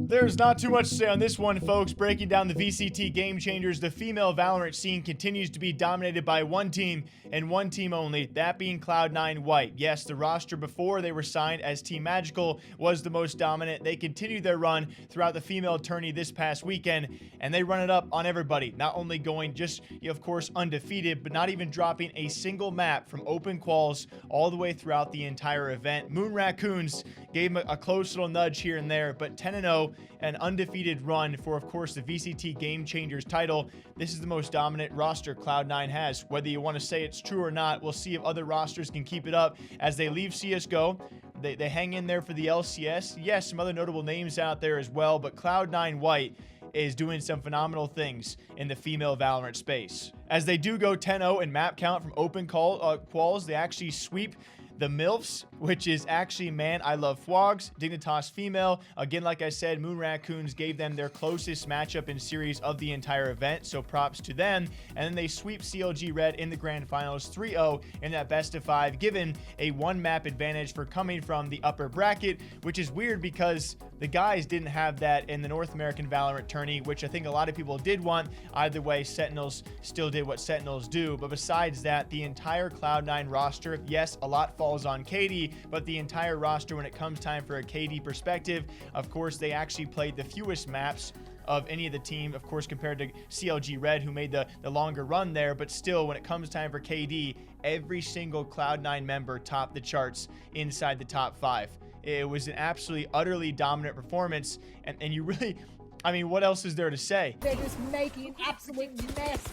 There's not too much to say on this one, folks. Breaking down the VCT game changers, the female Valorant scene continues to be dominated by one team and one team only, that being Cloud9 White. Yes, the roster before they were signed as Team Magical was the most dominant. They continued their run throughout the female tourney this past weekend, and they run it up on everybody. Not only going just, of course, undefeated, but not even dropping a single map from open quals all the way throughout the entire event. Moon Raccoons gave them a close little nudge here and there, but 10-0, an undefeated run for, of course, the VCT Game Changers title. This is the most dominant roster Cloud9 has. Whether you want to say it's true or not, we'll see if other rosters can keep it up as they leave CSGO. They hang in there for the LCS. Yes, some other notable names out there as well, but Cloud9 White is doing some phenomenal things in the female Valorant space. As they do go 10-0 in map count from open quals, they actually sweep the MILFs, which is actually Man I Love Fwogs, Dignitas Female. Again, like I said, Moon Raccoons gave them their closest matchup in series of the entire event, so props to them. And then they sweep CLG Red in the grand finals 3-0 in that best of 5, given a one map advantage for coming from the upper bracket, which is weird because the guys didn't have that in the North American Valorant tourney, which I think a lot of people did want. Either way, Sentinels still did what Sentinels do. But besides that, the entire Cloud9 roster, yes, a lot falls on KD, but the entire roster, when it comes time for a KD perspective, of course, they actually played the fewest maps of any of the team, of course, compared to CLG Red, who made the longer run there. But still, when it comes time for KD, every single Cloud9 member topped the charts inside the top 5. It was an absolutely, utterly dominant performance, and you really, I mean, what else is there to say? They're just making an absolute mess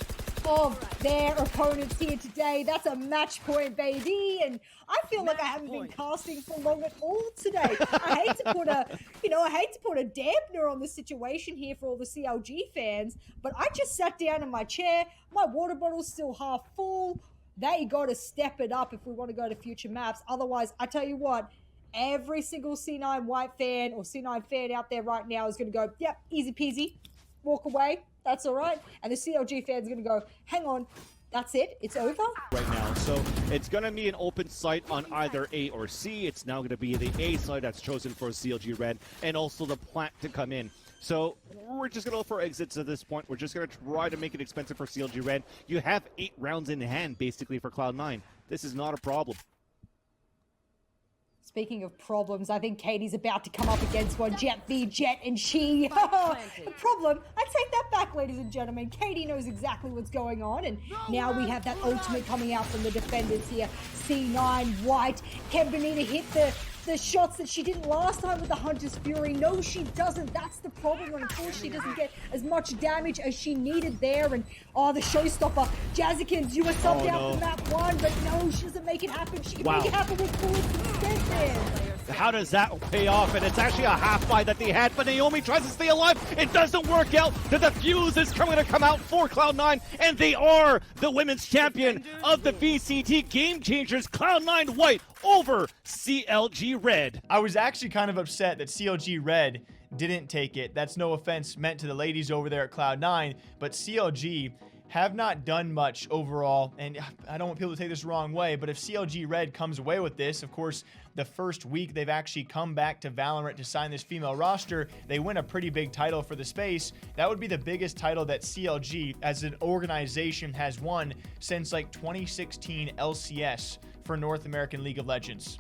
of their opponents here today. That's a match point, baby, and I feel like I haven't been casting for long at all today. I hate to put a dampener on the situation here for all the CLG fans, but I just sat down in my chair. My water bottle's still half full. They got to step it up if we want to go to future maps. Otherwise, I tell you what, every single C9 White fan or C9 fan out there right now is going to go, yep, easy peasy, walk away, that's all right. And the CLG fan's going to go, hang on, that's it, it's over? Right now, so it's going to be an open site on either A or C. It's now going to be the A site that's chosen for CLG Red, and also the plant to come in. So we're just going to look for exits at this point. We're just going to try to make it expensive for CLG Red. You have 8 rounds in hand, basically, for Cloud9. This is not a problem. Speaking of problems, I think Katie's about to come up against one. Jet v Jet, and she... the problem, I take that back, ladies and gentlemen. Katie knows exactly what's going on, and now we have that ultimate coming out from the defenders here. C9 White. Can Benita hit the shots that she didn't last time with the Hunter's Fury? No, she doesn't. That's the problem. And unfortunately, she doesn't get as much damage as she needed there. And, oh, the showstopper. Jazzikins, you were subbed out for map 1, but no, she doesn't make it happen. She can make it happen with bullets instead there. How does that pay off? And it's actually a half fight that they had, but Naomi tries to stay alive. It doesn't work out. The defuse is going to come out for Cloud9, and they are the women's champion of the VCT Game Changers. Cloud9 White over CLG Red. I was actually kind of upset that CLG Red didn't take it. That's no offense meant to the ladies over there at Cloud9, but CLG have not done much overall, and I don't want people to take this the wrong way, but if CLG Red comes away with this, of course, the first week they've actually come back to Valorant to sign this female roster, they win a pretty big title for the space. That would be the biggest title that CLG as an organization has won since like 2016 LCS for North American League of Legends.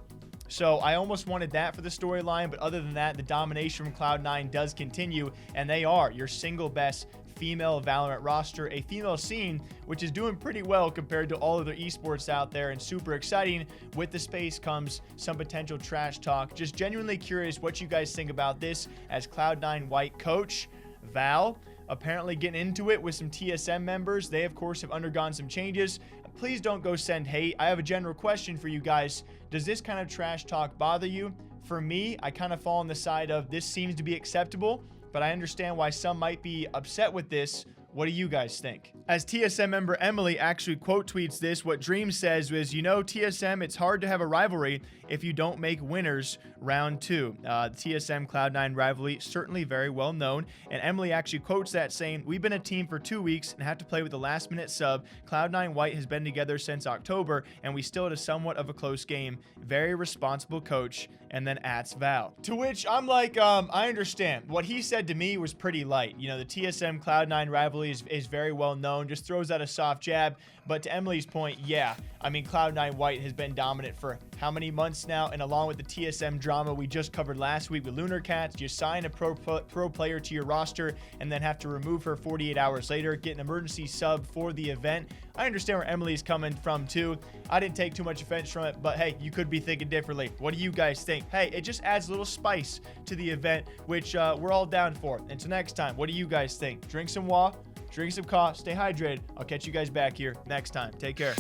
So I almost wanted that for the storyline, but other than that, the domination from Cloud9 does continue, and they are your single best female Valorant roster, a female scene which is doing pretty well compared to all other esports out there, and super exciting. With the space comes some potential trash talk. Just genuinely curious what you guys think about this as Cloud9 White coach Val apparently getting into it with some TSM members. They of course have undergone some changes. Please don't go send hate. I have a general question for you guys. Does this kind of trash talk bother you? For me, I kind of fall on the side of this seems to be acceptable, but I understand why some might be upset with this. What do you guys think? As TSM member Emily actually quote tweets this, what Dream says was, you know, TSM, it's hard to have a rivalry if you don't make winners round 2. The TSM Cloud9 rivalry, certainly very well known. And Emily actually quotes that saying, we've been a team for 2 weeks and had to play with a last minute sub. Cloud9 White has been together since October and we still had a somewhat of a close game. Very responsible coach and then @Val. To which I'm like, I understand. What he said to me was pretty light. You know, the TSM Cloud9 rivalry is very well known, just throws out a soft jab. But to Emily's point, yeah, I mean, Cloud9 White has been dominant for how many months now? And along with the TSM drama we just covered last week with Lunar Cats, you sign a pro player to your roster and then have to remove her 48 hours later, get an emergency sub for the event. I understand where Emily's coming from too. I didn't take too much offense from it, but hey, you could be thinking differently. What do you guys think? Hey, it just adds a little spice to the event, which we're all down for. Until next time, what do you guys think? Drink some water, drink some coffee, stay hydrated. I'll catch you guys back here next time. Take care.